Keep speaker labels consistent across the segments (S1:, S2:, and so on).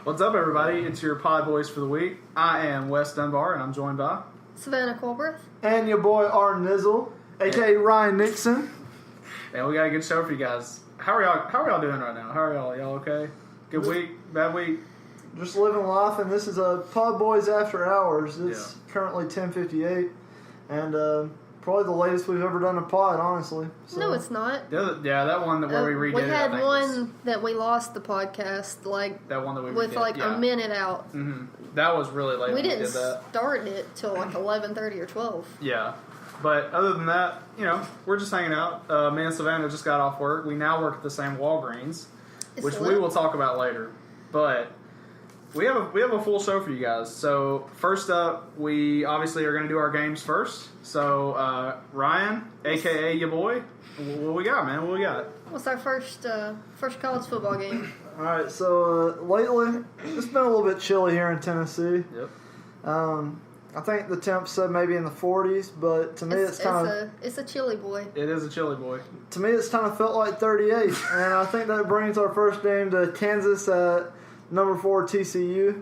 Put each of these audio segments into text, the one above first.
S1: What's up, everybody? It's your PodBois for the week. I am Wes Dunbar, and I'm joined by
S2: Savannah Colbert.
S3: And your boy R. Nizzle, a.k.a. Ryan Nixon.
S1: And we got a good show for you guys. How are y'all doing right now? How are y'all? Y'all okay? Good week? Bad week?
S3: Just living life, and this is a PodBois After Hours. It's currently 10:58, and probably the latest we've ever done a pod, honestly. So.
S2: No, it's not.
S1: That one where we redid it.
S2: We had one that we lost the podcast,
S1: that one that we
S2: with
S1: redid,
S2: a minute out.
S1: Mm-hmm. That was really late.
S2: We didn't
S1: did that.
S2: start it till 11:30 or 12.
S1: Yeah. But other than that, we're just hanging out. Me and Savannah just got off work. We now work at the same Walgreens, which we will talk about later. But we have a full show for you guys. So first up, we obviously are going to do our games first. So Ryan, a.k.a. your boy, what we got, man? What we got?
S2: What's our first college football game?
S3: All right, so lately, it's been a little bit chilly here in Tennessee.
S1: Yep.
S3: I think the temp said maybe in the 40s, but to me it's kind of...
S2: It's a chilly boy.
S1: It is a chilly boy.
S3: To me it's kind of felt like 38, and I think that brings our first game to Kansas at number 4 TCU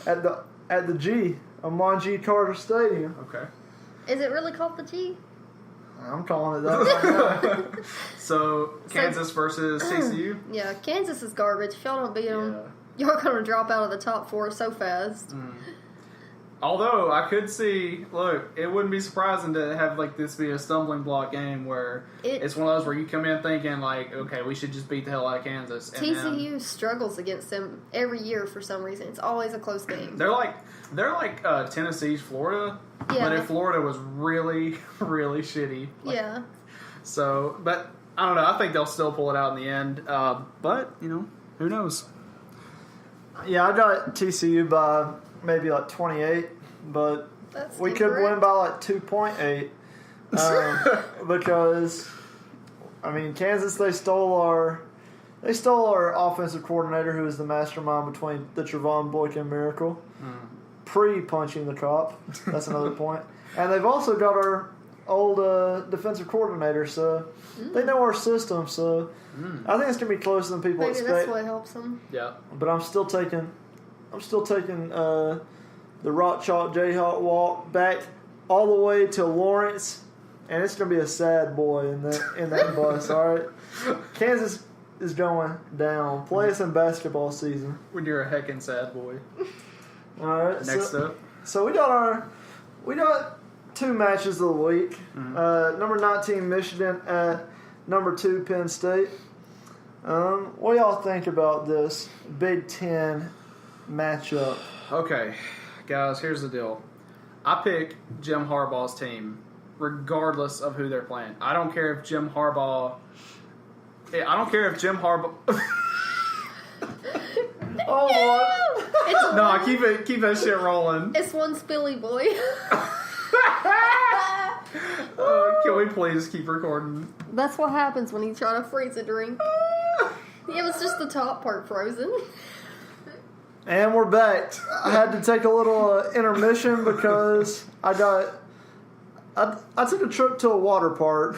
S3: at the G, Amon G. Carter Stadium.
S1: Okay.
S2: Is it really called the G?
S3: I'm calling it that right now.
S1: So, Kansas versus TCU?
S2: Yeah, Kansas is garbage. If y'all don't beat them, y'all going to drop out of the top 4 so fast.
S1: Mm. Although, I could see, look, it wouldn't be surprising to have this be a stumbling block game where it's one of those where you come in thinking, okay, we should just beat the hell out of Kansas. And
S2: TCU struggles against them every year for some reason. It's always a close game.
S1: They're like Tennessee's Florida, but if Florida was really, really shitty.
S2: Yeah.
S1: So, but I don't know. I think they'll still pull it out in the end. But, who knows?
S3: Yeah, I got TCU by maybe 28, but we could win by 2.8 because Kansas they stole our offensive coordinator, who is the mastermind between the Trevon Boykin miracle, pre-punching the cop. That's another point. And they've also got our old defensive coordinator, so they know our system. So I think it's gonna be closer than people expect.
S2: Maybe that's what helps them.
S1: Yeah,
S3: but I'm still taking the Rock Chalk Jayhawk walk back all the way to Lawrence, and it's gonna be a sad boy in that bus. All right, Kansas is going down. Play us in basketball season.
S1: When you're a heckin' sad boy.
S3: All right.
S1: Next up.
S3: So we got 2 matches of the week.
S1: Mm-hmm.
S3: Number 19 Michigan at number 2 Penn State. What do y'all think about this Big Ten matchup?
S1: Okay, guys, here's the deal. I pick Jim Harbaugh's team regardless of who they're playing. I don't care if Jim Harbaugh...
S3: Oh, boy.
S1: No, keep that shit rolling.
S2: It's one spilly boy.
S1: Can we please keep recording?
S2: That's what happens when you try to freeze a drink. It was just the top part frozen.
S3: And we're back. I had to take a little intermission because I took a trip to a water park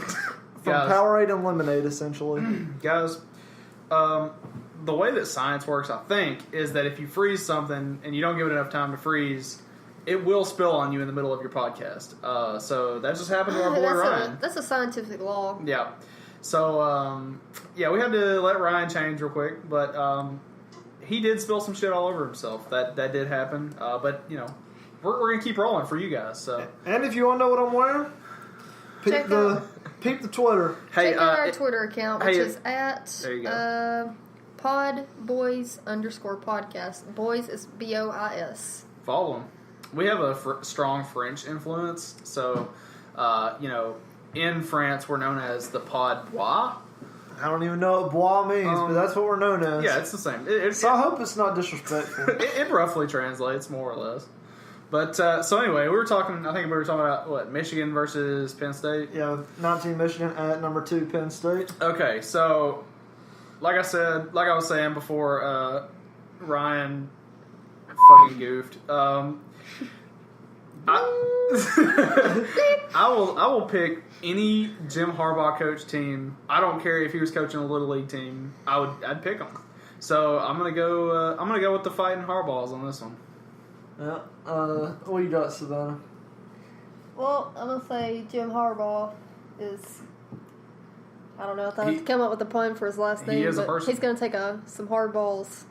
S3: from Powerade and lemonade, essentially.
S1: Guys, the way that science works, I think, is that if you freeze something and you don't give it enough time to freeze, it will spill on you in the middle of your podcast. So that just happened to our boy Ryan.
S2: That's a scientific law.
S1: Yeah. So, we had to let Ryan change real quick, but he did spill some shit all over himself. That did happen. But, we're going to keep rolling for you guys. So.
S3: And if you want to know what I'm wearing, peep the Twitter.
S2: Check out our Twitter account, which is at
S1: there you go.
S2: PodBois_podcast. Boys is BOIS.
S1: Follow them. We have a strong French influence. So, in France, we're known as the PodBoi.
S3: I don't even know what bois means, but that's what we're known as.
S1: Yeah, it's the same.
S3: So I hope it's not disrespectful.
S1: It roughly translates, more or less. But, so anyway, I think we were talking about, Michigan versus Penn State?
S3: Yeah, 19 Michigan at number 2 Penn State.
S1: Okay, so, like I was saying before, Ryan fucking goofed. I will pick any Jim Harbaugh coach team. I don't care if he was coaching a little league team. I'd pick him So I'm gonna go. I'm gonna go with the Fighting Hardballs on this one.
S3: Yeah. What you got, Savannah?
S2: Well, I'm gonna say Jim Harbaugh is. I don't know if I have to come up with a pun for his last name,
S1: is a
S2: but
S1: person.
S2: he's gonna take some hard balls.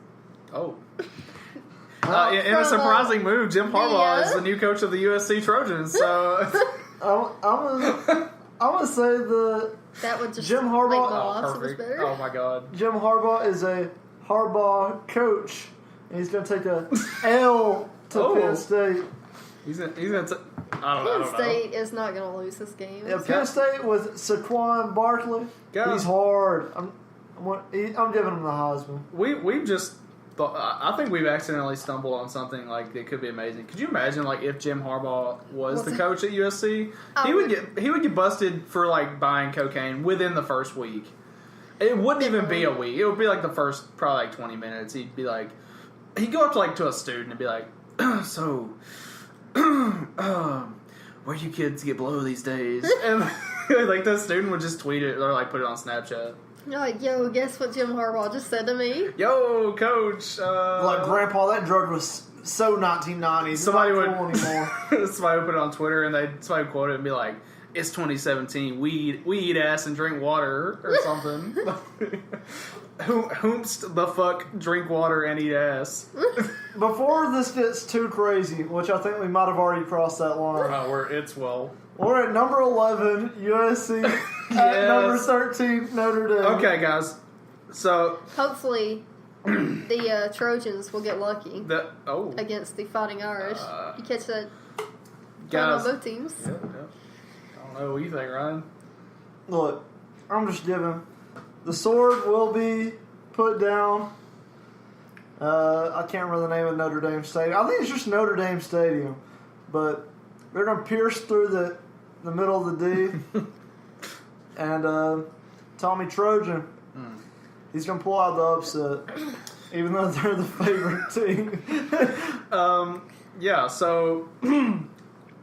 S1: Oh. In a surprising move, Jim Harbaugh is the new coach of the USC Trojans. So
S3: I'm gonna say
S2: that would just
S3: Jim
S2: make
S3: Harbaugh.
S2: my life so much
S1: perfect.
S2: better.
S1: Oh my God.
S3: Jim Harbaugh is a Harbaugh coach, and he's gonna take a L to Penn State.
S1: He's gonna. I don't know.
S2: Penn State is not gonna lose this game.
S3: Yeah, Penn State with Saquon Barkley.
S1: Go.
S3: He's hard. I'm giving him the Heisman.
S1: We've just thought. I think we've accidentally stumbled on something like that could be amazing. Could you imagine like if Jim Harbaugh was the coach at USC? He would get busted for like buying cocaine within the first week. It wouldn't even be a week. It would be like the first probably like 20 minutes. He'd be like, he'd go up to a student and be like, so. Where do you kids get blow these days? And like the student would just tweet it or like put it on Snapchat.
S2: You're like, yo, guess what Jim Harbaugh just said to me?
S1: Yo, coach.
S3: Like, Grandpa, that drug was so 1990s.
S1: Somebody would
S3: cool anymore.
S1: somebody would put it on Twitter and somebody would quote it and be like, "It's 2017. We eat ass and drink water or something." Whomst the fuck drink water and eat ass?
S3: Before this gets too crazy, which I think we might have already crossed that line. We're at number 11, USC. At number 13, Notre Dame.
S1: Okay, guys. So
S2: hopefully the Trojans will get lucky
S1: against
S2: the Fighting Irish. You catch that
S1: guys,
S2: on both teams.
S1: Yeah. I don't know what you think, Ryan.
S3: Look, I'm just giving. The sword will be put down. I can't remember the name of Notre Dame Stadium. I think it's just Notre Dame Stadium. But they're going to pierce through the middle of the D. And Tommy Trojan, he's going to pull out the upset. Even though they're the favorite team.
S1: Yeah, so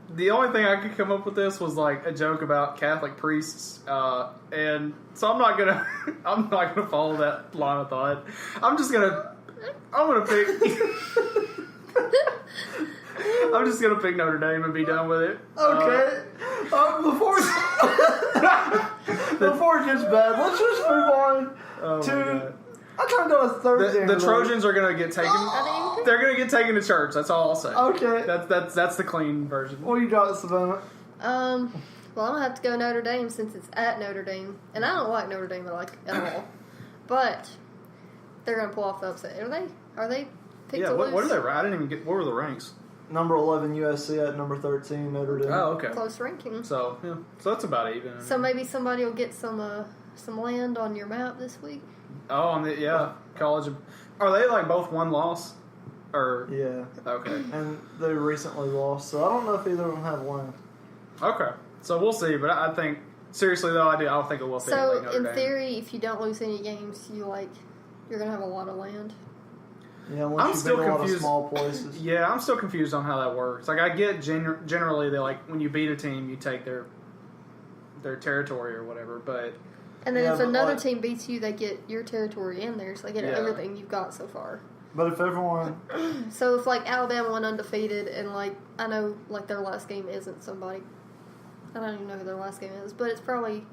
S1: the only thing I could come up with this was like a joke about Catholic priests, and so I'm not gonna follow that line of thought. I'm just gonna pick. I'm just gonna pick Notre Dame and be done with it.
S3: Okay. Before it gets bad, let's just move on to. I'm trying to go a third game.
S1: The Trojans are gonna get taken. They're gonna get taken to church. That's all I'll say.
S3: Okay.
S1: That's the clean version.
S3: What you got, Savannah?
S2: Well, I'm gonna have to go Notre Dame since it's at Notre Dame, and I don't like Notre Dame at all. But they're gonna pull off the upset. Are they? Picked to lose?
S1: What are they? I didn't even get. What were the ranks?
S3: Number 11 USC at number 13 Notre Dame.
S1: Oh, okay.
S2: Close ranking.
S1: So that's about even.
S2: So maybe somebody will get some land on your map this week.
S1: Oh, college. Are they like both one loss? Or
S3: yeah.
S1: Okay.
S3: And they recently lost, so I don't know if either of them have one.
S1: Okay. So we'll see, but I think seriously though, I don't think it will.
S2: So
S1: like
S2: in theory, if you don't lose any games, you're gonna have a lot of land.
S3: Yeah, unless you beat a lot of small places.
S1: Yeah, I'm still confused on how that works. Like I get generally they like when you beat a team, you take their territory or whatever, but.
S2: And then if another team beats you, they get your territory and theirs. They get everything you've got so far.
S3: But if everyone...
S2: So if, like, Alabama went undefeated and, like, I know, like, their last game isn't somebody... I don't even know who their last game is, but it's probably...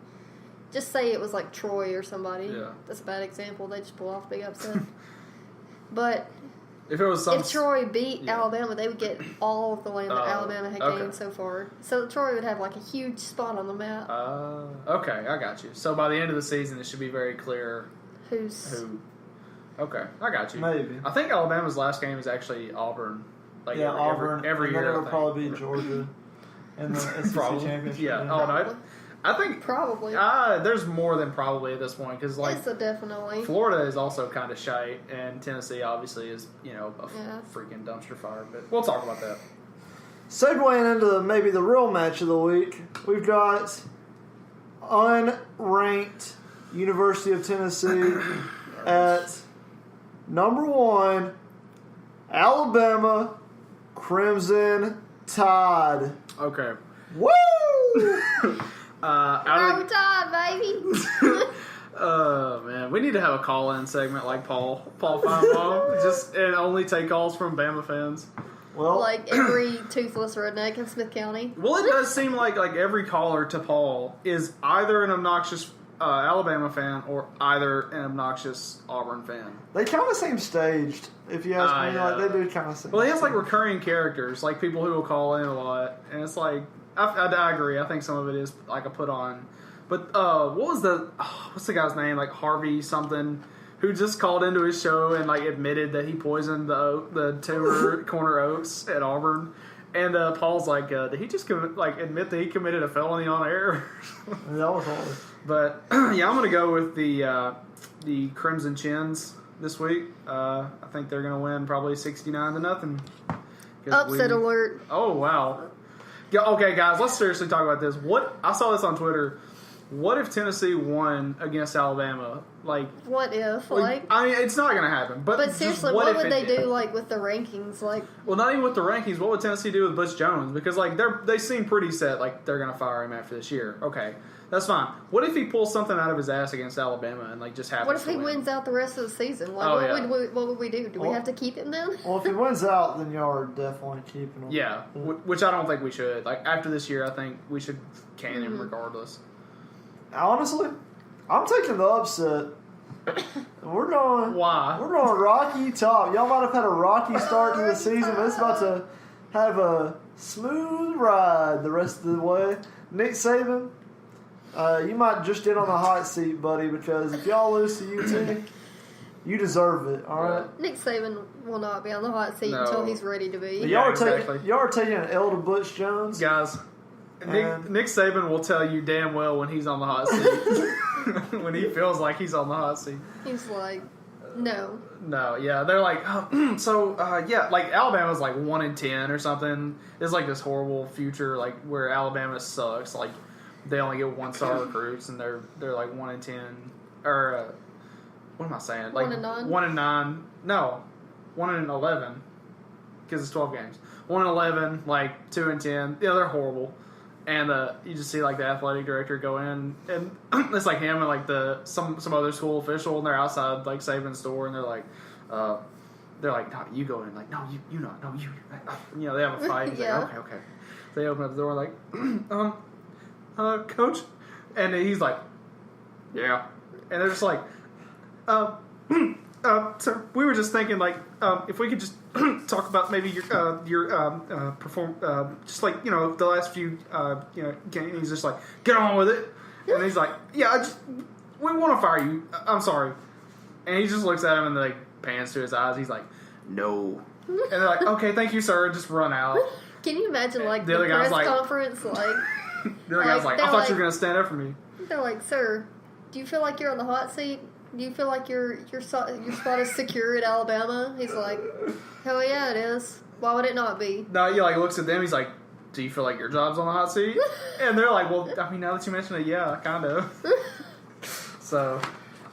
S2: Just say it was, like, Troy or somebody.
S1: Yeah.
S2: That's a bad example. They just pull off a big upset. But...
S1: If it was
S2: if Troy beat Alabama, they would get all of the land that Alabama had gained so far. So Troy would have like a huge spot on the map.
S1: Okay, I got you. So by the end of the season, it should be very clear who. Okay, I got you.
S3: Maybe.
S1: I think Alabama's last game is actually Auburn. Like
S3: Auburn.
S1: Every year.
S3: It'll probably be Georgia in the SEC championship.
S1: Yeah. Oh no. I think
S2: probably.
S1: There's more than probably at this point because like
S2: it's a definitely.
S1: Florida is also kind of shite, and Tennessee obviously is a freaking dumpster fire. But we'll talk about that.
S3: Segueing into maybe the real match of the week, we've got unranked University of Tennessee at number 1, Alabama Crimson Tide.
S1: Okay.
S3: Woo!
S2: Tide, baby.
S1: Oh man, We need to have a call-in segment like Paul Feinbaum, just and only take calls from Bama fans.
S3: Well,
S2: like every toothless redneck in Smith County.
S1: Well, it does seem like every caller to Paul is either an obnoxious Alabama fan or either an obnoxious Auburn fan.
S3: they kind of seem staged, if you ask me.
S1: Yeah.
S3: Like, they do kind of seem.
S1: Well, he has like recurring characters, like people who will call in a lot, and it's like I agree. I think some of it is like a put on. But what's the guy's name? Like Harvey something, who just called into his show and like admitted that he poisoned the two corner oats at Auburn. And Paul's like, did he just admit that he committed a felony on air?
S3: That was hard.
S1: But yeah, I'm gonna go with the Crimson Chins this week. I think they're gonna win probably 69-0.
S2: Upset alert.
S1: Oh wow. Yeah, okay, guys, let's seriously talk about this. I saw this on Twitter. What if Tennessee won against Alabama?
S2: What if? Like,
S1: I mean, it's not going to happen. But
S2: seriously, what would they do? Like with the rankings? Like,
S1: well, not even with the rankings. What would Tennessee do with Butch Jones? Because they seem pretty set. Like they're going to fire him after this year. Okay, that's fine. What if he pulls something out of his ass against Alabama and just happens?
S2: What if he
S1: win?
S2: wins out the rest of the season? Like, what would we do? Do we have to keep him then?
S3: Well, if he wins out, then y'all are definitely keeping him.
S1: Yeah, which I don't think we should. Like after this year, I think we should can him regardless.
S3: Honestly, I'm taking the upset. We're going.
S1: Why?
S3: We're going Rocky Top. Y'all might have had a rocky start to the season, but it's about to have a smooth ride the rest of the way. Nick Saban, you might just get on the hot seat, buddy, because if y'all lose to UT, you deserve it. All right.
S2: Nick Saban will not be on the hot seat until he's ready to be.
S3: Y'all are taking an L to Butch Jones,
S1: guys. Nick Saban will tell you damn well when he's on the hot seat. When he feels like he's on the hot seat.
S2: He's like, no.
S1: No, yeah. They're like, yeah, like Alabama's like 1-10 or something. It's like this horrible future, like where Alabama sucks. Like they only get 1-star recruits and they're like 1-10. Or, what am I saying? Like
S2: 1-9?
S1: 1-9. No, 1-11. Because it's 12 games. 1-11, like 2-10. Yeah, they're horrible. And you just see like the athletic director go in, and it's like him and like some other school official, and they're outside like Saban's store, and they're like, no, you go in, like no, you not, no, you, they have a fight. He's
S2: Yeah.
S1: like, okay. They open up the door like, coach, and he's like, yeah, and they're just like, sir, we were just thinking like, if we could just talk about maybe your perform just like the last few games. He's just like, get on with it, and he's like, yeah, we want to fire you. I'm sorry, and he just looks at him and like pans to his eyes. He's like, no, and they're like, okay, thank you, sir, and just run out.
S2: Can you imagine like the
S1: other guy's
S2: press
S1: like,
S2: conference? Like
S1: the other guy's like, I thought you were gonna stand up for me.
S2: They're like, sir, do you feel like you're on the hot seat? Do you feel like your spot is secure at Alabama? He's like, hell yeah, it is. Why would it not be?
S1: No, he like looks at them. He's like, do you feel like your job's on the hot seat? And they're like, well, I mean, now that you mention it, yeah, kind of. So,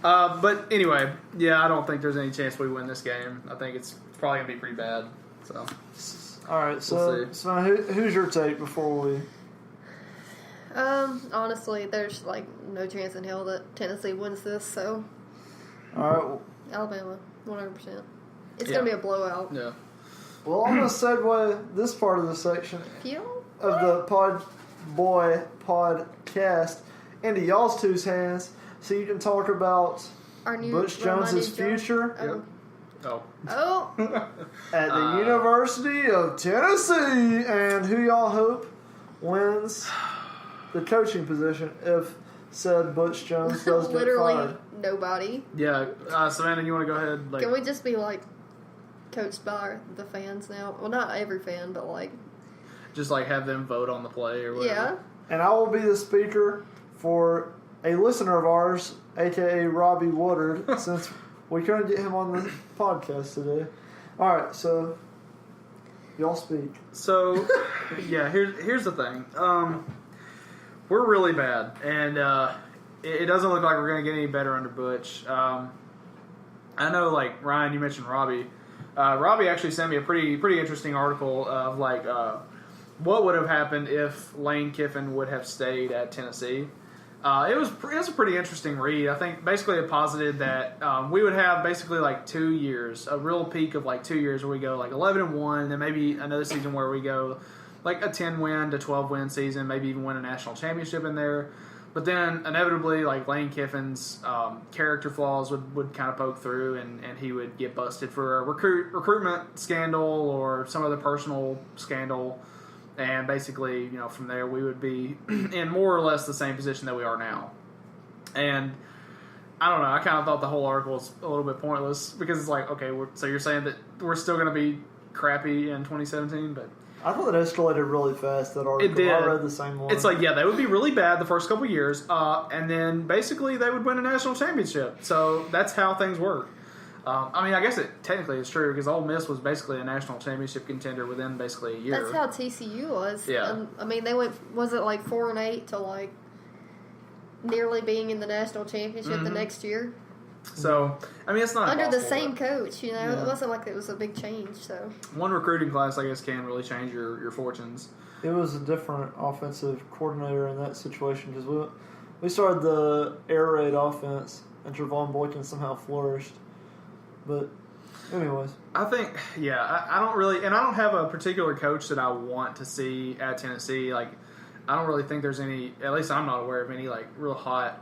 S1: but anyway, yeah, I don't think there's any chance we win this game. I think it's probably gonna be pretty bad. So,
S3: all right. So, who's your take before we?
S2: Honestly, there's like no chance in hell that Tennessee wins this. So,
S3: all right. Well,
S2: Alabama, 100%. It's gonna be a blowout.
S1: Yeah.
S3: Well, I'm gonna segue this part of the section of the PodBoi podcast into y'all's two's hands, so you can talk about
S2: our new
S3: Butch Jones's future. At the University of Tennessee, and who y'all hope wins the coaching position if said Butch Jones does get fired.
S2: Nobody.
S1: Yeah, Savannah, you want to go ahead? Like,
S2: can we just be like coached by the fans now? Well, not every fan, but like
S1: just like have them vote on the play or whatever.
S2: Yeah.
S3: And I will be the speaker for a listener of ours, aka Robbie Woodard, since we couldn't get him on the podcast today. All right, so y'all speak.
S1: So, yeah, here's the thing. We're really bad, and it doesn't look like we're going to get any better under Butch. I know, like, Ryan, you mentioned Robbie. Robbie actually sent me a pretty interesting article of, like, what would have happened if Lane Kiffin would have stayed at Tennessee. It was a pretty interesting read. I think basically it posited that we would have basically like 2 years, a real peak of like 2 years where we go like 11-1, and then maybe another season where we go like a 10-win to 12-win season, maybe even win a national championship in there. But then inevitably, like Lane Kiffin's character flaws would kind of poke through, and he would get busted for a recruitment scandal or some other personal scandal. And basically, from there we would be in more or less the same position that we are now. And I don't know, I kind of thought the whole article was a little bit pointless because it's like, okay, so you're saying that we're still going to be crappy in 2017, but
S3: I thought it escalated really fast, that article.
S1: It did.
S3: I read the same one.
S1: It's like, yeah, they would be really bad the first couple years, and then basically they would win a national championship. So that's how things work. I mean, I guess it technically is true because Ole Miss was basically a national championship contender within basically a year.
S2: That's how TCU was.
S1: Yeah.
S2: I mean, they went, was it like 4-8 to like nearly being in the national championship the next year?
S1: So, I mean, it's not
S2: under the
S1: impossible,
S2: same coach,
S3: Yeah.
S2: It wasn't like it was a big change, so.
S1: One recruiting class, I guess, can really change your fortunes.
S3: It was a different offensive coordinator in that situation because we started the air raid offense and Trevon Boykin somehow flourished. But, anyways.
S1: I think, I don't really, and I don't have a particular coach that I want to see at Tennessee. Like, I don't really think there's any, at least I'm not aware of any, like, real hot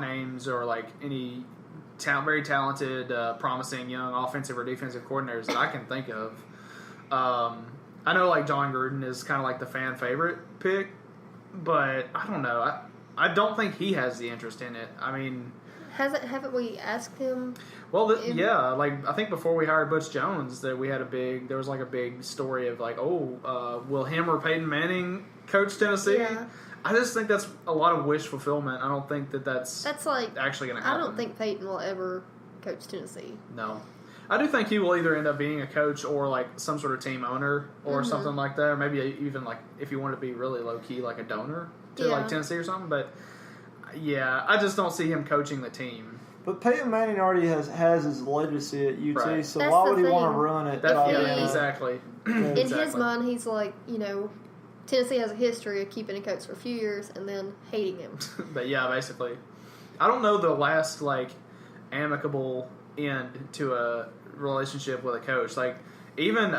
S1: names or, like, any very talented, promising young offensive or defensive coordinators that I can think of. I know, like, John Gruden is kind of like the fan favorite pick, but I don't know. I don't think he has the interest in it. I mean...
S2: Haven't we asked him?
S1: Well, like I think before we hired Butch Jones, that there was like a big story of like, will him or Peyton Manning coach Tennessee?
S2: Yeah.
S1: I just think that's a lot of wish fulfillment. I don't think that's
S2: like
S1: actually going to happen.
S2: I don't think Peyton will ever coach Tennessee.
S1: No. I do think he will either end up being a coach or like some sort of team owner or something like that, or maybe even like if you want to be really low key, like a donor to like Tennessee or something. But yeah, I just don't see him coaching the team.
S3: But Peyton Manning already has his legacy at UT,
S1: Right.
S3: so
S2: That's
S3: why
S2: the
S3: would he want to
S2: thing.
S3: ruin it?
S1: Exactly.
S2: In his mind, he's like, Tennessee has a history of keeping a coach for a few years and then hating him.
S1: But yeah, basically. I don't know the last, like, amicable end to a relationship with a coach. Like, even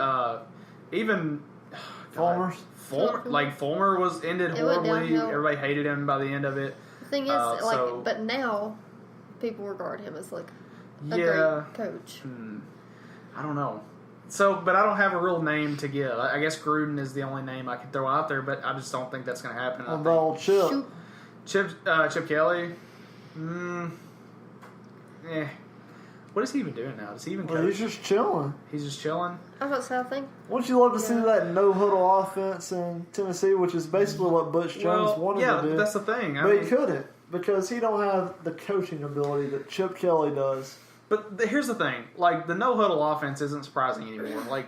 S3: Fulmer's?
S1: Fulmer was ended
S2: It went
S1: horribly.
S2: downhill.
S1: Everybody hated him by the end of it.
S2: The thing is, but now people regard him as like a great coach.
S1: I don't know. So, but I don't have a real name to give. I guess Gruden is the only name I could throw out there, but I just don't think that's going to happen.
S3: What about old Chip?
S1: Chip Kelly? What is he even doing now? Does he even coach?
S3: Well, he's just chilling.
S1: He's just chilling?
S2: I was about to say, I think.
S3: Wouldn't you love to see that no-huddle offense in Tennessee, which is basically what Butch Jones wanted to do?
S1: Yeah, that's the thing.
S3: But he couldn't because he don't have the coaching ability that Chip Kelly does.
S1: But here's the thing. Like, the no-huddle offense isn't surprising anymore. Like,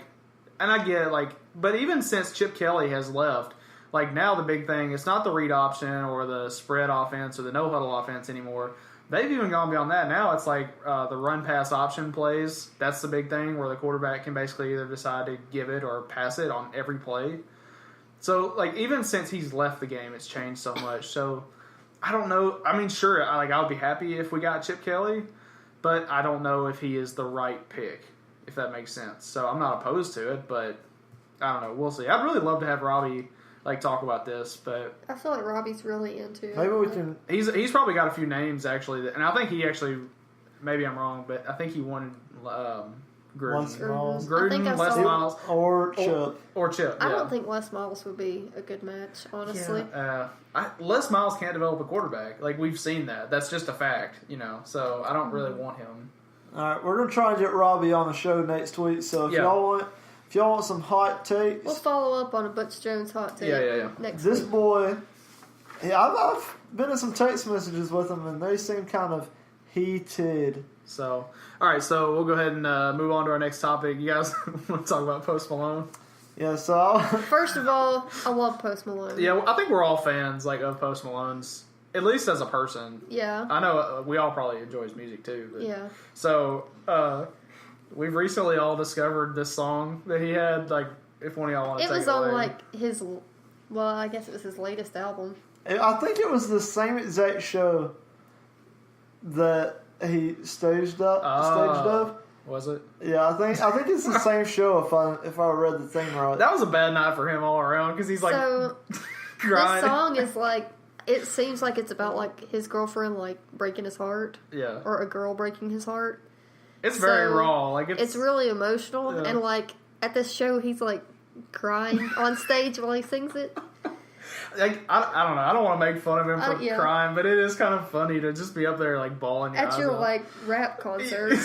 S1: and I get, like, but even since Chip Kelly has left, like, now the big thing, it's not the read option or the spread offense or the no-huddle offense anymore. They've even gone beyond that. Now it's like the run-pass option plays. That's the big thing where the quarterback can basically either decide to give it or pass it on every play. So, like, even since he's left the game, it's changed so much. So, I don't know. I mean, sure, I would be happy if we got Chip Kelly, but I don't know if he is the right pick, if that makes sense. So, I'm not opposed to it, but I don't know. We'll see. I'd really love to have Robbie talk about this, but
S2: I feel like Robbie's really into it.
S3: Maybe we can.
S1: He's probably got a few names actually, and I think he actually, maybe I'm wrong, but I think he wanted Gruden.
S3: Les Miles.
S1: Gruden, Les Miles,
S3: or Chip.
S1: or Chip.
S2: I don't think Les Miles would be a good match, honestly.
S1: Yeah, Les Miles can't develop a quarterback. Like, we've seen that. That's just a fact, So I don't really want him.
S3: All right, we're gonna try and get Robbie on the show next week. So if y'all want some hot takes,
S2: We'll follow up on a Butch Jones hot take next
S3: this
S2: week.
S3: boy, I've been in some text messages with him, and they seem kind of heated.
S1: So, all right, so we'll go ahead and move on to our next topic. You guys want to talk about Post Malone?
S3: Yeah, so
S2: First of all, I love Post Malone.
S1: Yeah, I think we're all fans of Post Malone's, at least as a person.
S2: Yeah.
S1: I know we all probably enjoy his music too. But,
S2: Yeah.
S1: So, we've recently all discovered this song that he had. Like, if one of y'all want to
S2: It
S1: take
S2: was
S1: it
S2: on
S1: away.
S2: like his, well, I guess it was his latest album.
S3: I think it was the same exact show that he staged up.
S1: Was it?
S3: Yeah, I think it's the same show if I read the thing right.
S1: That was a bad night for him all around because he's like
S2: This song is like, it seems like it's about like his girlfriend like breaking his heart.
S1: Yeah.
S2: Or a girl breaking his heart.
S1: It's very raw. Like
S2: it's really emotional, and like at this show, he's like crying on stage while he sings it.
S1: Like I don't know. I don't want to make fun of him for crying, but it is kind of funny to just be up there like bawling your eyes
S2: at your
S1: out.
S2: like rap concert.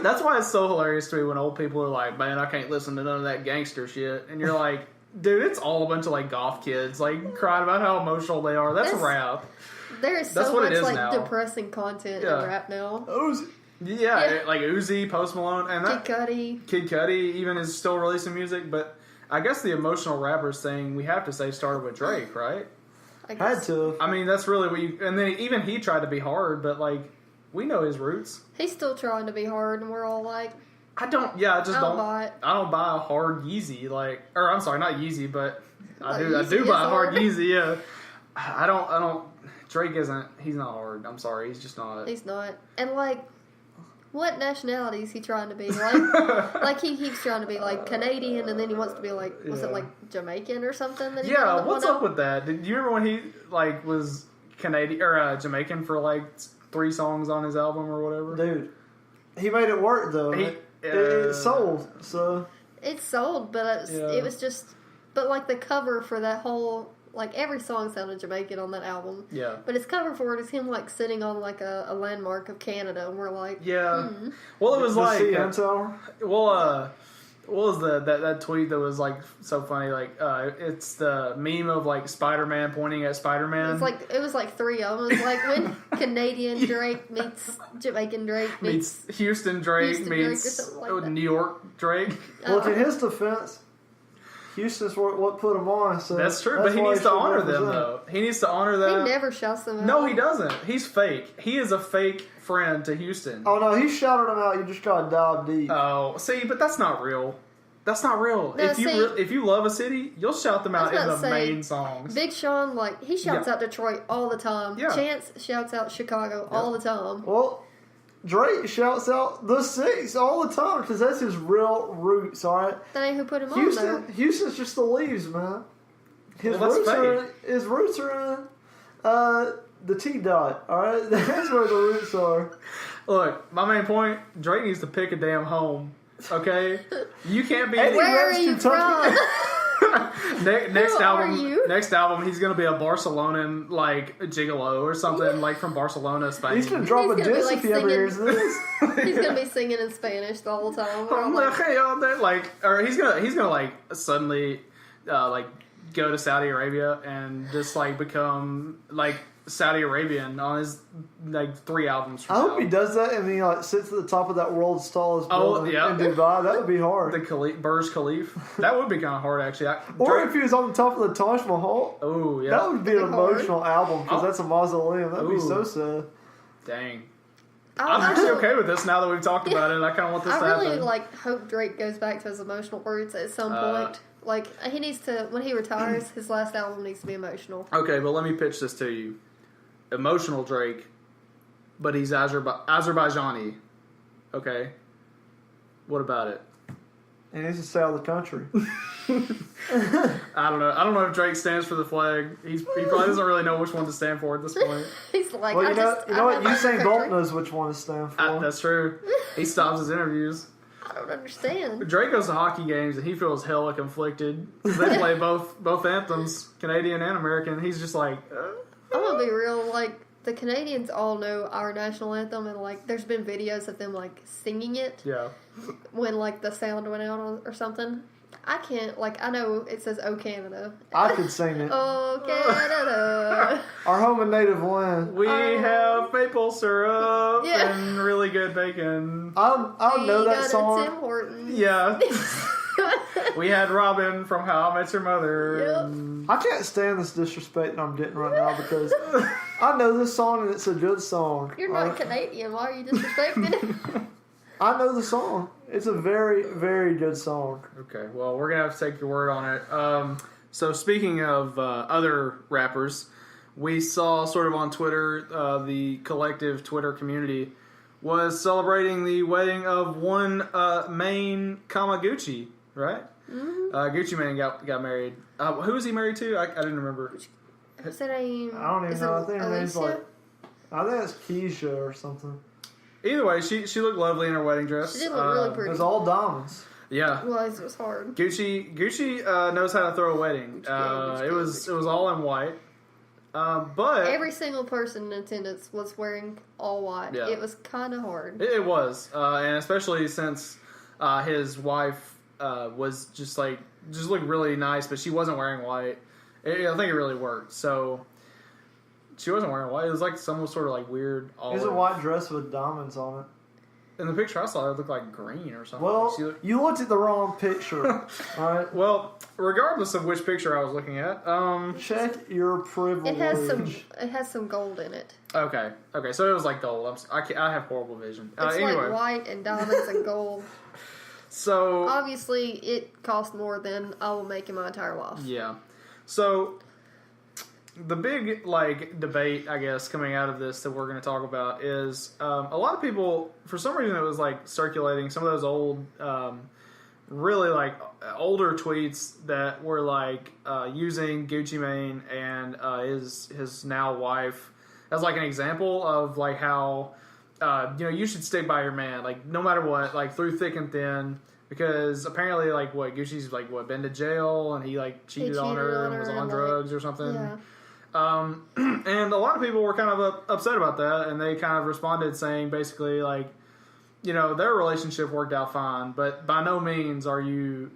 S1: That's why it's so hilarious to me when old people are like, "Man, I can't listen to none of that gangster shit," and you're like, "Dude, it's all a bunch of like goth kids like crying about how emotional they are." That's rap.
S2: There's so much like depressing content in rap now.
S1: Yeah, like Uzi, Post Malone, and Kid Cudi even is still releasing music, but I guess the emotional rappers thing we have to say started with Drake, right?
S3: I had to.
S1: I mean, that's really what you... And then even he tried to be hard, but, like, we know his roots.
S2: He's still trying to be hard, and we're all like...
S1: I don't buy it. I don't buy a hard Yeezy, like... Or, I'm sorry, not Yeezy, but I do buy a hard Yeezy, yeah. I don't... Drake isn't... He's not hard. I'm sorry, he's just not.
S2: He's not. And, like... What nationality is he trying to be? Like he keeps trying to be like Canadian, and then he wants to be like, was it like Jamaican or something? That
S1: what's up with that? Do you remember when he like was Canadian or Jamaican for like 3 songs on his album or whatever?
S3: Dude, he made it work though. It sold, so
S2: it sold, but it was just. But like the cover for that whole. Like, every song sounded Jamaican on that album. Yeah. But his cover for it is him, like, sitting on, like, a landmark of Canada, and we're like... Yeah.
S1: Well, it was like... what was that tweet that was, like, so funny? Like, it's the meme of, like, Spider-Man pointing at Spider-Man.
S2: It was, like, 3 of them. It was, like, when Canadian Drake meets Jamaican Drake
S1: meets Houston Drake meets like New York Drake.
S3: Well, in his defense... Houston's what put him on. So
S1: that's true, but he needs to honor them, though. He needs to honor them.
S2: He never shouts them out.
S1: No, he doesn't. He's fake. He is a fake friend to Houston.
S3: Oh, no, he shouted them out. You just got to dive deep.
S1: Oh, see, but that's not real. That's not real. No, if you love a city, you'll shout them out in the main songs.
S2: Big Sean, like, he shouts out Detroit all the time. Yeah. Chance shouts out Chicago all the time.
S3: Well... Drake shouts out the 6 all the time because that's his real roots, all right?
S2: That ain't who put him on, though.
S3: Houston's just the leaves, man. His roots are in the T-dot, all right? That's where the roots are.
S1: Look, my main point, Drake needs to pick a damn home, okay? You can't be...
S2: Where are you from?
S1: Next album, he's gonna be a Barcelonan like gigolo or something like from Barcelona, Spain.
S3: He's gonna drop a diss if he ever hears this.
S2: He's gonna be singing in Spanish the whole time.
S1: Or he's gonna like suddenly like go to Saudi Arabia and just like become like Saudi Arabian on his like 3 albums from
S3: I hope he does that and he like sits at the top of that world's tallest building in Dubai. That would be hard.
S1: The Burj Khalifa. That would be kind of hard actually.
S3: Or if he was on the top of the Taj Mahal.
S1: Oh yeah.
S3: That would be an emotional album because that's a mausoleum. That would be so sad.
S1: Dang. I'm actually okay with this now that we've talked about it. I kind of want this to happen.
S2: I really hope Drake goes back to his emotional roots at some point. Like, he needs to, when he retires, his last album needs to be emotional.
S1: Okay, but let me pitch this to you. Emotional Drake, but he's Azerbaijani. Okay? What about it?
S3: He needs to stay out of the country.
S1: I don't know. I don't know if Drake stands for the flag. He probably doesn't really know which one to stand for at this point.
S2: He's like,
S3: well, you know what? Usain Bolt knows which one to stand for.
S1: That's true. He stops his interviews.
S2: I don't understand.
S1: Drake goes to hockey games and he feels hella conflicted. They play both anthems, Canadian and American. He's just like...
S2: I'm gonna be real, like, the Canadians all know our national anthem, and, like, there's been videos of them, like, singing it. Yeah. When, like, the sound went out or something. I can't, like, I know it says, "Oh, Canada."
S3: I could sing it.
S2: Oh, Canada.
S3: Our home and native land.
S1: We have maple syrup and really good bacon.
S3: I'll know that song.
S2: Tim Hortons.
S1: Yeah. We had Robin from How I Met Your Mother.
S3: Yep. I can't stand this disrespect that I'm getting right now because I know this song and it's a good song.
S2: You're not Canadian. Why are you disrespecting it?
S3: I know the song. It's a very, very good song.
S1: Okay, well, we're going to have to take your word on it. So speaking of other rappers, we saw sort of on Twitter, the collective Twitter community was celebrating the wedding of one Mane Kamaguchi, right?
S2: Mm-hmm.
S1: Gucci Mane got married. Who was he married to? I didn't remember.
S2: Is that a?
S3: I don't even know. I think her name's
S2: Alicia?
S3: I think it's Keisha or something.
S1: Either way, she looked lovely in her wedding dress.
S2: She did look really
S3: It
S2: pretty.
S3: was all diamonds.
S1: Yeah.
S2: It was hard.
S1: Gucci knows how to throw a wedding. It was all in white. But
S2: every single person in attendance was wearing all white.
S1: Yeah.
S2: It was kind of hard.
S1: It was, and especially since his wife was just looked really nice, but she wasn't wearing white. I think it really worked. So she wasn't wearing white. It was like some sort of like weird.
S3: It was a white dress with diamonds on it.
S1: In the picture I saw, it looked like green or something.
S3: Well, you looked at the wrong picture. Alright?
S1: Well, regardless of which picture I was looking at,
S3: check your privilege.
S2: It has some gold in it.
S1: Okay, so it was like gold. I have horrible vision.
S2: It's
S1: Anyway.
S2: like white and diamonds and gold.
S1: So
S2: obviously, it cost more than I will make in my entire life.
S1: Yeah. So the big debate, I guess, coming out of this that we're going to talk about is a lot of people, for some reason, it was circulating some of those old, really older tweets that were using Gucci Mane and his now wife as an example of how you should stick by your man no matter what through thick and thin. Because apparently, Gucci's been to jail and he cheated on her and was on drugs or something.
S2: Yeah.
S1: And a lot of people were kind of upset about that, and they kind of responded saying basically their relationship worked out fine, but by no means are you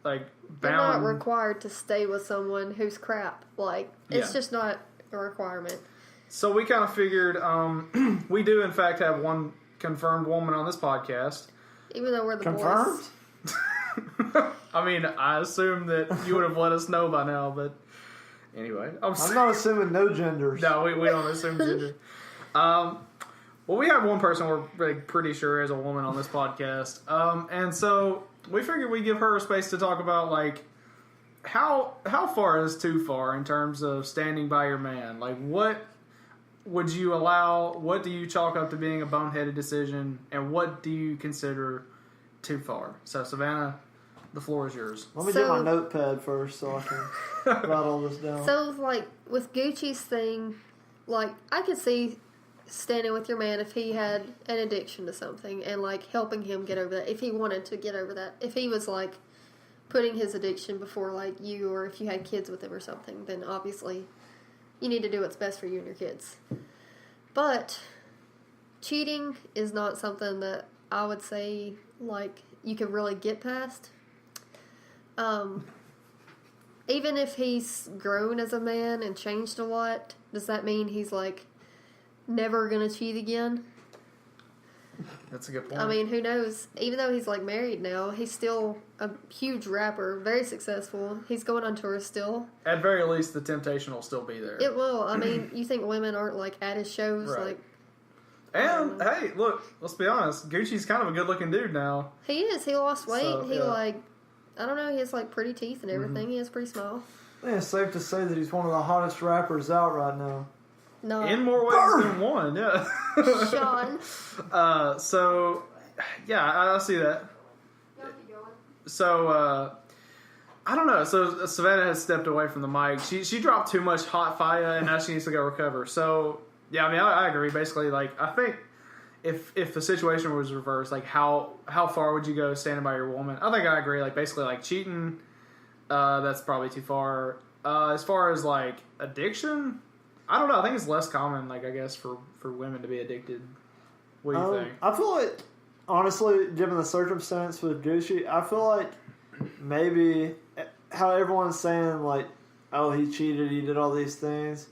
S1: bound.
S2: You're not required to stay with someone who's crap. It's just not a requirement.
S1: So we kind of figured we do in fact have one confirmed woman on this podcast.
S2: Even though we're the
S3: confirmed?
S2: boys.
S1: I mean, I assume that you would have let us know by now, but anyway. I'm
S3: not assuming no genders.
S1: No, we don't assume gender. Well, we have one person we're pretty sure is a woman on this podcast. And so we figured we'd give her a space to talk about, how far is too far in terms of standing by your man? What would you allow? What do you chalk up to being a boneheaded decision? And what do you consider too far? So, Savannah, the floor is yours.
S3: Let me get my notepad first so I can write all this down.
S2: So, with Gucci's thing, I could see standing with your man if he had an addiction to something and, helping him get over that. If he wanted to get over that. If he was, putting his addiction before, you, or if you had kids with him or something, then obviously you need to do what's best for you and your kids. But cheating is not something that I would say, you can really get past. Even if he's grown as a man and changed a lot, does that mean he's, never gonna cheat again?
S1: That's a good point.
S2: I mean, who knows? Even though he's, married now, he's still a huge rapper, very successful. He's going on tour still.
S1: At very least, the temptation will still be there.
S2: It will. I mean, you think women aren't, at his shows?
S1: Right. And, hey, look, let's be honest. Gucci's kind of a good-looking dude now.
S2: He is. He lost weight.
S1: So,
S2: he,
S1: yeah.
S2: I don't know, he has, pretty teeth and everything.
S1: Mm-hmm.
S2: He has pretty smile.
S3: I think it's safe to say that he's one of the hottest rappers out right now.
S2: No.
S1: In more ways than one, yeah.
S2: Sean.
S1: So, yeah, I see that. So, I don't know. So, Savannah has stepped away from the mic. She dropped too much hot fire, and now she needs to go recover. So, yeah, I mean, I agree. Basically, I think if the situation was reversed, how far would you go standing by your woman? I think I agree. Basically, cheating, that's probably too far. As far as, addiction, I don't know. I think it's less common, I guess, for women to be addicted. What do you think?
S3: I feel like, honestly, given the circumstance with Gucci, I feel like maybe how everyone's saying, oh, he cheated, he did all these things.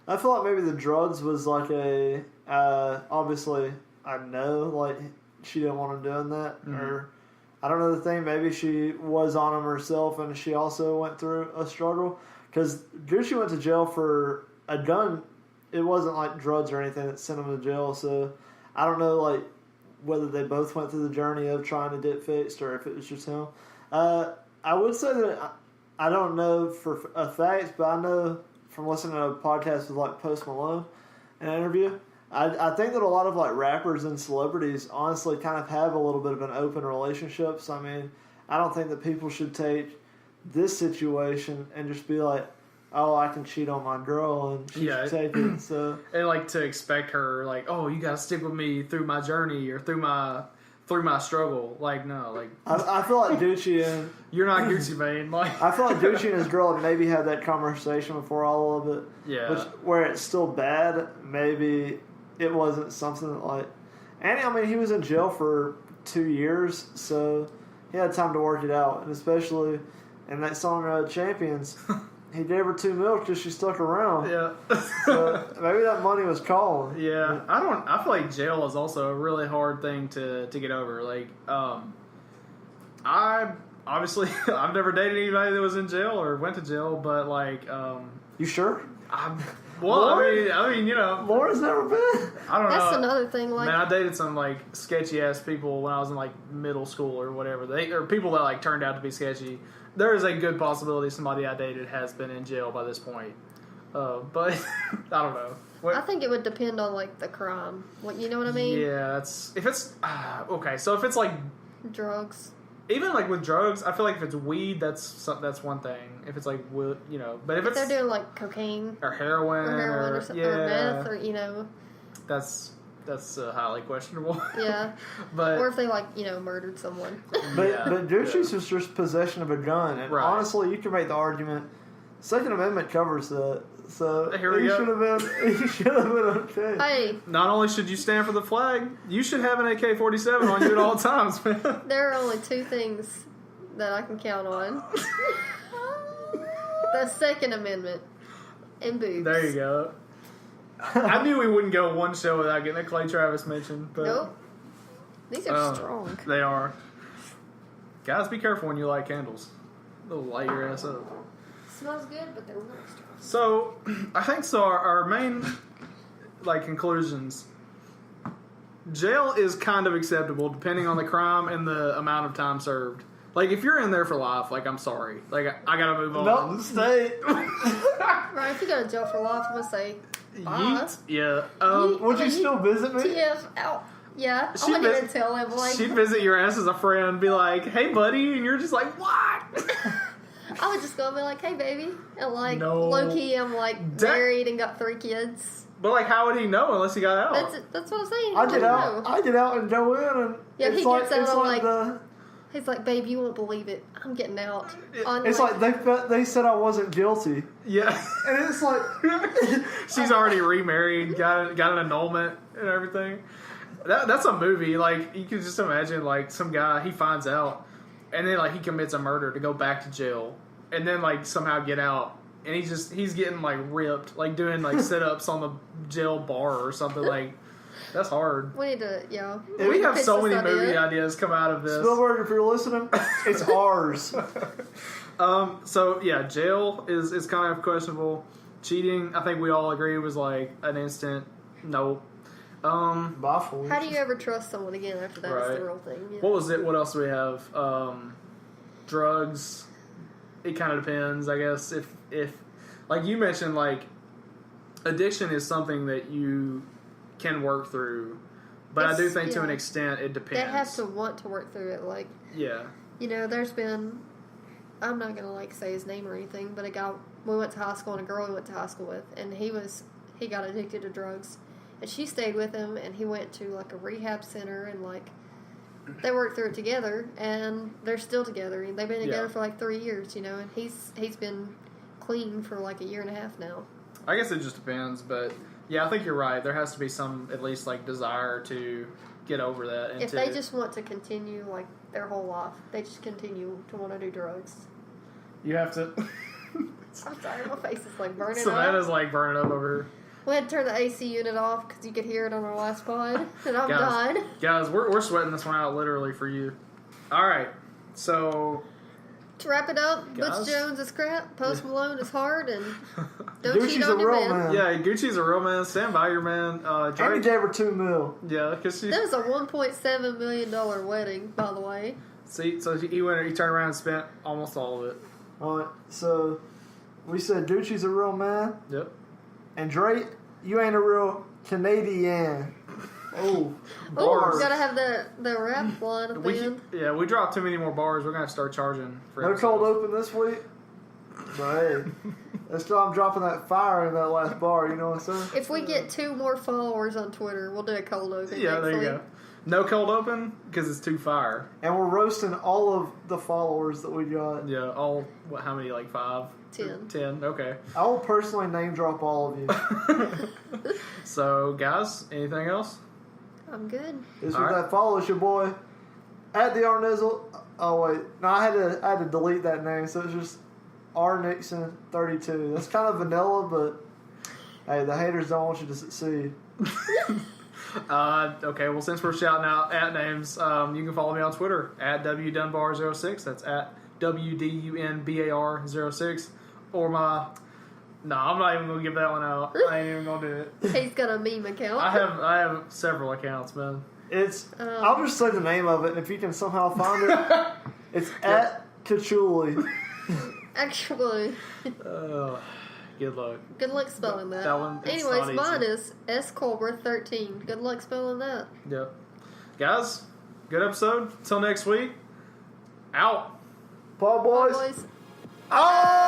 S3: I feel like maybe the drugs was obviously, I know, she didn't want him doing that. Mm-hmm. Or, I don't know the thing, maybe she was on him herself and she also went through a struggle. Because Gucci went to jail for a gun. It wasn't drugs or anything that sent him to jail, so I don't know whether they both went through the journey of trying to get fixed or if it was just him. I would say that I don't know for a fact, but I know from listening to a podcast with like Post Malone, an interview. I think that a lot of like rappers and celebrities honestly kind of have a little bit of an open relationship. So I mean, I don't think that people should take this situation and just be like, oh, I can cheat on my girl and she should take it. So
S1: and like to expect her like, oh, you gotta stick with me through my journey or through my struggle. Like no, like
S3: I feel like Gucci and
S1: you're not Gucci Mane. Like
S3: I feel like Gucci and his girl maybe had that conversation before all of it.
S1: Yeah,
S3: where it's still bad. Maybe it wasn't something that like. And I mean, he was in jail for 2 years, so he had time to work it out, and especially in that song "Champions." He gave her $2 million because she stuck around.
S1: Yeah.
S3: So maybe that money was calling.
S1: Yeah. I feel like jail is also a really hard thing to get over. Like, I've never dated anybody that was in jail or went to jail, but like,
S3: You sure?
S1: I mean, you know,
S3: Laura's never been.
S1: I don't know.
S2: That's another thing. Like,
S1: man, I dated some like sketchy ass people when I was in like middle school or whatever. Or people that like turned out to be sketchy. There is a good possibility somebody I dated has been in jail by this point. But I don't know.
S2: I think it would depend on like the crime. Like, you know what I mean?
S1: Yeah, if it's okay. So if it's like
S2: drugs,
S1: even like with drugs, I feel like if it's weed, that's one thing. If it's like you know, but if
S2: they're doing like cocaine
S1: or heroin
S2: or something, or meth, or you know,
S1: that's highly questionable.
S2: Yeah,
S1: but
S2: or if they like murdered someone.
S3: But Gucci's was just possession of a gun, and
S1: right.
S3: honestly, you can make the argument. Second Amendment covers that, so
S1: Here we go.
S3: He should have been okay.
S2: Hey,
S1: not only should you stand for the flag, you should have an AK-47 on you at all times, man.
S2: there are only two things that I can count on: the Second Amendment and boobs.
S1: There you go. I knew we wouldn't go one show without getting a Clay Travis mention. But,
S2: nope. These are strong.
S1: They are. Guys, be careful when you light candles. They'll light your ass up.
S2: Smells good, but they're really strong.
S1: So, I think our main conclusions. Jail is kind of acceptable depending on the crime and the amount of time served. Like, if you're in there for life, like, I'm sorry. Like, I gotta move on.
S3: No, stay.
S2: Right, if you go to jail for life, I'm gonna say,
S1: Yeet. Yeah.
S3: Would you still visit me?
S2: TF out. Yeah, I'm gonna get to tell him, like...
S1: She'd visit your ass as a friend and be like, hey, buddy, and you're just like, what?
S2: I would just go and be like, hey, baby. And, like,
S1: no.
S2: low-key, I'm, like, married and got 3 kids.
S1: But, like, how would he know unless he got out?
S2: That's what I'm saying.
S3: I get out and go in, and
S2: yeah,
S3: it's
S2: he
S3: like,
S2: gets out,
S3: it's
S2: I'm
S3: like
S2: like he's like, babe, you won't believe it. I'm getting out.
S3: It's like they said I wasn't guilty.
S1: Yeah.
S3: And it's like...
S1: She's already remarried, got an annulment and everything. That's a movie. Like, you can just imagine, like, some guy, he finds out, and then, like, he commits a murder to go back to jail, and then, like, somehow get out, and he's getting, like, ripped, like, doing, like, sit-ups on the jail bar or something, like, that's hard.
S2: We need to,
S1: we have so many movie ideas come out of this.
S3: Spielberg, if you're listening, it's ours.
S1: So, yeah, jail is kind of questionable. Cheating, I think we all agree, was, like, an instant nope.
S2: How do you ever trust someone again after that? Right. Is the real thing. Yeah.
S1: What was it? What else do we have? Drugs. It kind of depends, I guess. If like you mentioned, like addiction is something that you can work through, but I do think to an extent it depends.
S2: They have to want to work through it. Like there's been. I'm not gonna like say his name or anything, but a guy we went to high school and a girl we went to high school with, and he got addicted to drugs. And she stayed with him, and he went to, like, a rehab center, and, like, they worked through it together, and they're still together. And they've been together for, like, 3 years, and he's been clean for, like, 1.5 years now.
S1: I guess it just depends, but, yeah, I think you're right. There has to be some, at least, like, desire to get over that. And
S2: if they just want to continue, like, their whole life, they just continue to want to do drugs.
S1: You have to...
S2: I'm sorry, my face is, like, burning
S1: Savannah's, like, burning up over here.
S2: We had to turn the AC unit off because you could hear it on our last pod, and I'm done.
S1: Guys, we're sweating this one out literally for you. All right, so
S2: to wrap it up, Butch Jones is crap, Post Malone is hard, and don't cheat on your man.
S1: Yeah, Gucci's a real man. Stand by your man.
S3: And he gave her $2 million.
S1: Yeah, because
S2: that was a $1.7 million wedding, by the way.
S1: See, so he turned around and spent almost all of it.
S3: All right, so we said Gucci's a real man.
S1: Yep.
S3: And Drake, you ain't a real Canadian. Oh,
S2: bars. We gotta have the rap line at the end.
S1: Yeah, we dropped too many more bars. We're gonna start charging for
S3: no cold open this week. But hey, that's why I'm dropping that fire in that last bar. You know what I'm saying?
S2: If we get 2 more followers on Twitter, we'll do a cold open.
S1: Yeah, there you go. No cold open because it's too fire.
S3: And we're roasting all of the followers that we got.
S1: Yeah, all how many? Like 5?
S2: 10.
S1: 10. Okay.
S3: I will personally name drop all of you.
S1: So, guys, anything else?
S2: I'm good.
S3: This was that follow us, your boy at the Arnizzle. Oh wait, no, I had to delete that name, so it's just R Nixon 32. That's kind of vanilla, but hey, the haters don't want you to succeed.
S1: Okay, well, since we're shouting out at names, you can follow me on Twitter at WDunbar06. That's at WDUNBAR06. Or my... No, I'm not even going to give that one out. I ain't even going to do it.
S2: He's got a meme account.
S1: I have several accounts, man.
S3: It's... I'll just say the name of it, and if you can somehow find it, it's at Cachuli.
S2: Actually.
S1: Good luck.
S2: Good luck spelling that.
S1: That one.
S2: Anyways, mine is SColbert13. Good luck spelling that.
S1: Yep. Guys, good episode. Till next week. Out.
S3: PodBois.
S2: Boys.
S3: Oh!